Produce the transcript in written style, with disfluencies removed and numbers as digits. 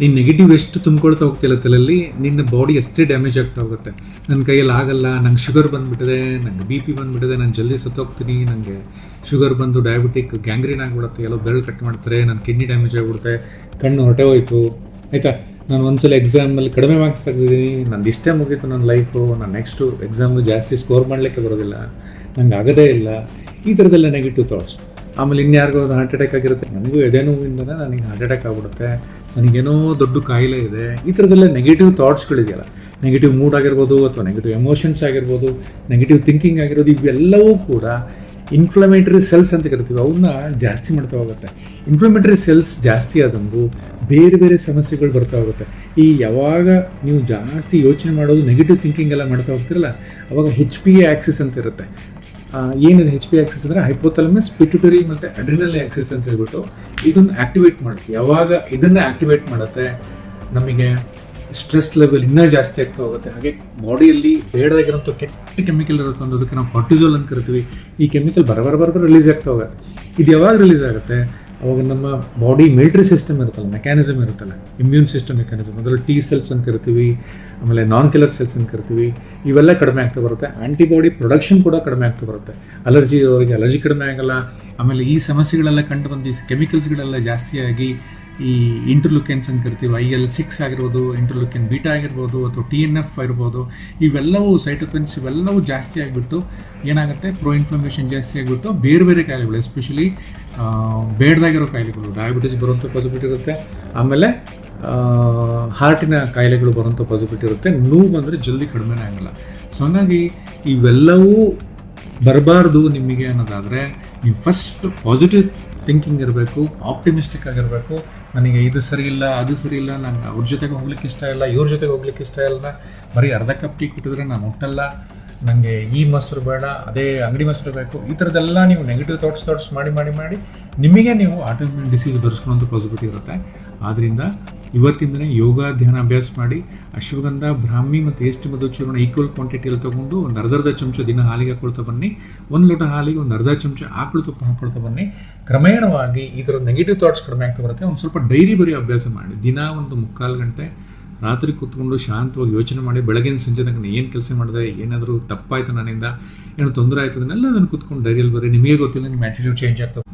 ನೀನು ನೆಗೆಟಿವ್ ಎಷ್ಟು ತುಂಬ್ಕೊಳ್ತಾ ಹೋಗ್ತಿಲ್ಲ ತಲೆಯಲ್ಲಿ ನಿನ್ನ ಬಾಡಿ ಅಷ್ಟೇ ಡ್ಯಾಮೇಜ್ ಆಗ್ತಾ ಹೋಗುತ್ತೆ. ನನ್ನ ಕೈಯಲ್ಲಿ ಆಗಲ್ಲ, ನಂಗೆ ಶುಗರ್ ಬಂದುಬಿಟ್ಟಿದೆ, ನಂಗೆ ಬಿ ಪಿ ಬಂದುಬಿಟ್ಟಿದೆ, ನಾನು ಜಲ್ದಿ ಸತ್ತೋಗ್ತೀನಿ, ನನಗೆ ಶುಗರ್ ಬಂದು ಡಯಾಬಿಟಿಕ್ ಗ್ಯಾಂಗ್ರೀನ್ ಆಗಿಬಿಡುತ್ತೆ, ಎಲ್ಲೋ ಬೆರಳು ಕಟ್ ಮಾಡ್ತಾರೆ, ನನ್ನ ಕಿಡ್ನಿ ಡ್ಯಾಮೇಜ್ ಆಗಿಬಿಡುತ್ತೆ, ಕಣ್ಣು ಹೊರಟೆ ಹೋಯ್ತು ಆಯಿತಾ. ನಾನು ಒಂದ್ಸಲ ಎಕ್ಸಾಮಲ್ಲಿ ಕಡಿಮೆ ಮಾರ್ಕ್ಸ್ ತೆಗೆದಿದ್ದೀನಿ, ನಂದು ಇಷ್ಟೇ ಮುಗೀತು ನನ್ನ ಲೈಫು, ನಾನು ನೆಕ್ಸ್ಟು ಎಕ್ಸಾಮು ಜಾಸ್ತಿ ಸ್ಕೋರ್ ಮಾಡಲಿಕ್ಕೆ ಬರೋದಿಲ್ಲ, ನಂಗೆ ಆಗೋದೇ ಇಲ್ಲ, ಈ ಥರದ್ದೆಲ್ಲ ನೆಗೆಟಿವ್ ಥಾಟ್ಸ್. ಆಮೇಲೆ ಇನ್ಯಾರಿಗೂ ಹಾರ್ಟ್ ಅಟ್ಯಾಕ್ ಆಗಿರುತ್ತೆ, ನನಗೂ ಎದೆ ನೋವಿಂದನೇ ನನಗೆ ಹಾರ್ಟ್ ಅಟ್ಯಾಕ್ ಆಗ್ಬಿಡುತ್ತೆ, ನನಗೇನೋ ದೊಡ್ಡ ಕಾಯಿಲೆ ಇದೆ, ಈ ಥರದ್ದೆಲ್ಲ ನೆಗೆಟಿವ್ ಥಾಟ್ಸ್ಗಳಿದೆಯಲ್ಲ, ನೆಗೆಟಿವ್ ಮೂಡ್ ಆಗಿರ್ಬೋದು ಅಥವಾ ನೆಗೆಟಿವ್ ಎಮೋಷನ್ಸ್ ಆಗಿರ್ಬೋದು, ನೆಗೆಟಿವ್ ಥಿಂಕಿಂಗ್ ಆಗಿರೋದು, ಇವೆಲ್ಲವೂ ಕೂಡ ಇನ್ಫ್ಲಮೇಟರಿ ಸೆಲ್ಸ್ ಅಂತ ಕರಿತೀವಿ, ಅವನ್ನ ಜಾಸ್ತಿ ಮಾಡ್ತಾ ಹೋಗುತ್ತೆ. ಇನ್ಫ್ಲಮೇಟರಿ ಸೆಲ್ಸ್ ಜಾಸ್ತಿ ಆದಂಗೂ ಬೇರೆ ಬೇರೆ ಸಮಸ್ಯೆಗಳು ಬರ್ತಾ ಹೋಗುತ್ತೆ. ಈ ಯಾವಾಗ ನೀವು ಜಾಸ್ತಿ ಯೋಚನೆ ಮಾಡೋದು ನೆಗೆಟಿವ್ ಥಿಂಕಿಂಗ್ ಎಲ್ಲ ಮಾಡ್ತಾ ಹೋಗ್ತಿರಲ್ಲ, ಅವಾಗ HPA ಆಕ್ಸಿಸ್ ಅಂತ ಇರುತ್ತೆ. ಏನಿದೆ HPA ಆಕ್ಸಿಸ್ ಅಂದರೆ ಹೈಪೋಥಾಲಮಸ್, ಪಿಟ್ಯುಟರಿ ಮತ್ತು ಅಡ್ರಿನಲ್ ಆಕ್ಸಿಸ್ ಅಂತ ಹೇಳ್ಬಿಟ್ಟು ಇದನ್ನು ಆ್ಯಕ್ಟಿವೇಟ್ ಮಾಡುತ್ತೆ. ಯಾವಾಗ ಇದನ್ನು ಆ್ಯಕ್ಟಿವೇಟ್ ಮಾಡುತ್ತೆ, ನಮಗೆ ಸ್ಟ್ರೆಸ್ ಲೆವೆಲ್ ಇನ್ನೂ ಜಾಸ್ತಿ ಆಗ್ತಾ ಹೋಗುತ್ತೆ. ಹಾಗೆ ಬಾಡಿಯಲ್ಲಿ ಬೇಡವಾಗಿರೋಂಥ ಕೆಟ್ಟ ಕೆಮಿಕಲ್ ಇರುತ್ತೆ, ಅದಕ್ಕೆ ನಾವು ಕಾರ್ಟಿಸೋಲ್ ಅಂತ ಕರಿತೀವಿ. ಈ ಕೆಮಿಕಲ್ ಬರಬರ ರಿಲೀಸ್ ಆಗ್ತಾ ಹೋಗುತ್ತೆ. ಇದು ಯಾವಾಗ ರಿಲೀಸ್ ಆಗುತ್ತೆ, ಅವಾಗ ನಮ್ಮ ಬಾಡಿ ಮಿಲಿಟರಿ ಸಿಸ್ಟಮ್ ಇರುತ್ತಲ್ಲ, ಮೆಕ್ಯಾನಿಸಮ್ ಇರುತ್ತಲ್ಲ, ಇಮ್ಯೂನ್ ಸಿಸ್ಟಮ್ ಮೆಕ್ಯಾನಿಸಮ್, ಅದರಲ್ಲಿ T ಸೆಲ್ಸ್ ಅಂತ ಕರಿತೀವಿ, ಆಮೇಲೆ ನಾನ್ ಕಿಲ್ಲರ್ ಸೆಲ್ಸ್ ಅಂತ ಕರಿತೀವಿ, ಇವೆಲ್ಲ ಕಡಿಮೆ ಆಗ್ತಾ ಬರುತ್ತೆ. ಆ್ಯಂಟಿಬಾಡಿ ಪ್ರೊಡಕ್ಷನ್ ಕೂಡ ಕಡಿಮೆ ಆಗ್ತಾ ಬರುತ್ತೆ. ಅಲರ್ಜಿ ಇರೋರಿಗೆ ಅಲರ್ಜಿ ಕಡಿಮೆ ಆಗಲ್ಲ. ಆಮೇಲೆ ಈ ಸಮಸ್ಯೆಗಳೆಲ್ಲ ಕಂಡು ಬಂದು ಈ ಕೆಮಿಕಲ್ಸ್ಗಳೆಲ್ಲ ಜಾಸ್ತಿಯಾಗಿ ಈ ಇಂಟರ್ಲುಕೆನ್ಸ್ ಅಂತ ಕರಿತೀವಿ, IL-6 ಆಗಿರ್ಬೋದು, ಇಂಟರ್ಲುಕೆನ್ ಬೀಟಾ ಆಗಿರ್ಬೋದು, ಅಥವಾ TNF ಆಗಿರ್ಬೋದು, ಇವೆಲ್ಲವೂ ಸೈಟೋಕಿನ್ಸ್ ಇವೆಲ್ಲವೂ ಜಾಸ್ತಿ ಆಗಿಬಿಟ್ಟು ಏನಾಗುತ್ತೆ, ಪ್ರೋ ಇನ್ಫ್ಲಮೇಷನ್ ಜಾಸ್ತಿ ಆಗಿಬಿಟ್ಟು ಬೇರೆ ಬೇರೆ ಕಾಯಿಲೆಗಳು, ಎಸ್ಪೆಷಲಿ ಬೇಡದಾಗಿರೋ ಕಾಯಿಲೆಗಳು, ಡಯಾಬಿಟಿಸ್ ಬರುವಂಥ ಪಾಸಿಬಿಲಿಟಿ ಇರುತ್ತೆ. ಆಮೇಲೆ ಹಾರ್ಟಿನ ಕಾಯಿಲೆಗಳು ಬರುವಂಥ ಪಾಸಿಬಿಲಿಟಿ ಇರುತ್ತೆ. ನೋವು ಬಂದರೆ ಜಲ್ದಿ ಕಡಿಮೆನೇ ಆಗಲ್ಲ. ಸೊ ಹಂಗಾಗಿ ಇವೆಲ್ಲವೂ ಬರಬಾರ್ದು ನಿಮಗೆ ಅನ್ನೋದಾದರೆ ನೀವು ಫಸ್ಟ್ ಪಾಸಿಟಿವ್ ಥಿಂಕಿಂಗ್ ಇರಬೇಕು, ಆಪ್ಟಿಮಿಸ್ಟಿಕ್ ಆಗಿರಬೇಕು. ನನಗೆ ಇದು ಸರಿ ಇಲ್ಲ, ಅದು ಸರಿ ಇಲ್ಲ, ನನಗೆ ಅವ್ರ ಜೊತೆಗೆ ಹೋಗ್ಲಿಕ್ಕೆ ಇಷ್ಟ ಇಲ್ಲ, ಇವ್ರ ಜೊತೆಗೆ ಹೋಗ್ಲಿಕ್ಕೆ ಇಷ್ಟ ಇಲ್ಲ, ಬರೀ ಅರ್ಧ ಕಪ್ ಟೀ ಕೊಟ್ಟಿದ್ರೆ ನಾನು ಹುಟ್ಟಲ್ಲ, ನನಗೆ ಈ ಮೊಸರು ಬೇಡ, ಅದೇ ಅಂಗಡಿ ಮೊಸರು ಬೇಕು, ಈ ಥರದ್ದೆಲ್ಲ ನೀವು ನೆಗೆಟಿವ್ ಥಾಟ್ಸ್ ಮಾಡಿ ನಿಮಗೆ ನೀವು ಆಟೋಮ್ಯೂನ್ ಡಿಸೀಸ್ ಬರೆಸ್ಕೊಳ್ಳೋಂಥ ಪಾಸಿಬಿಲಿಟಿ ಇರುತ್ತೆ. ಆದ್ದರಿಂದ ಇವತ್ತಿಂದನೇ ಯೋಗ ಧ್ಯಾನ ಅಭ್ಯಾಸ ಮಾಡಿ, ಅಶ್ವಗಂಧ, ಬ್ರಾಹ್ಮಿ ಮತ್ತು ಏಸ್ಟ್ ಮಧು ಚೂರ್ಣ ಈಕ್ವಲ್ ಕ್ವಾಂಟಿಟಿಯಲ್ಲಿ ತೊಗೊಂಡು ಒಂದು ಅರ್ಧ ಚಮಚ ದಿನ ಹಾಲಿಗೆ ಹಾಕೊಳ್ತಾ ಬನ್ನಿ. 1 ಲೋಟ ಹಾಲಿಗೆ ಒಂದು ಅರ್ಧ ಚಮಚ ಆಕಳು ತುಪ್ಪ ಹಾಕೊಳ್ತಾ ಬನ್ನಿ. ಕ್ರಮೇಣವಾಗಿ ಈ ಥರದ ನೆಗೆಟಿವ್ ಥಾಟ್ಸ್ ಕಡಿಮೆ ಆಗ್ತಾ ಬರುತ್ತೆ. ಒಂದು ಸ್ವಲ್ಪ ಡೈರಿ ಬರೆಯೋ ಅಭ್ಯಾಸ ಮಾಡಿ. ದಿನ ಒಂದು 3/4 ಗಂಟೆ ರಾತ್ರಿ ಕೂತ್ಕೊಂಡು ಶಾಂತವಾಗಿ ಯೋಚನೆ ಮಾಡಿ, ಬೆಳಗಿನ ಸಂಜೆ ತನಕ ಏನು ಕೆಲಸ ಮಾಡಿದೆ, ಏನಾದರೂ ತಪ್ಪಾಯಿತು ನನ್ನಿಂದ, ಏನೋ ತೊಂದರೆ ಆಯ್ತು, ಅದನ್ನೆಲ್ಲ ಅದನ್ನು ಕೂತ್ಕೊಂಡು ಡೈರಿಯಲ್ಲಿ ಬರೀ. ನಿಮಗೆ ಗೊತ್ತಿಲ್ಲ, ನಿಮ್ಮ ಆ್ಯಟಿಟ್ಯೂಡ್ ಚೇಂಜ್ ಆಗ್ತದೆ.